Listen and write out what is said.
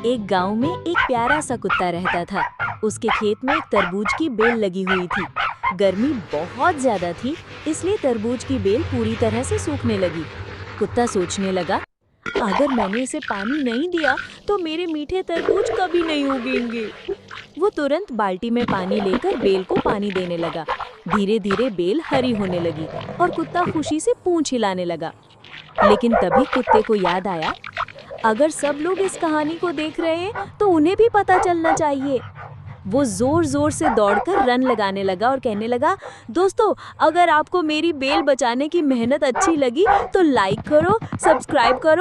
एक गांव में एक प्यारा सा कुत्ता रहता था। उसके खेत में एक तरबूज की बेल लगी हुई थी। गर्मी बहुत ज्यादा थी, इसलिए तरबूज की बेल पूरी तरह से सूखने लगी। कुत्ता सोचने लगा, अगर मैंने इसे पानी नहीं दिया तो मेरे मीठे तरबूज कभी नहीं उगेंगे। वो तुरंत बाल्टी में पानी लेकर बेल को पानी देने लगा। धीरे धीरे बेल हरी होने लगी और कुत्ता खुशी से पूंछ हिलाने लगा। लेकिन तभी कुत्ते को याद आया, अगर सब लोग इस कहानी को देख रहे हैं तो उन्हें भी पता चलना चाहिए। वो जोर जोर से दौड़कर रन लगाने लगा और कहने लगा, दोस्तों, अगर आपको मेरी बेल बचाने की मेहनत अच्छी लगी तो लाइक करो, सब्सक्राइब करो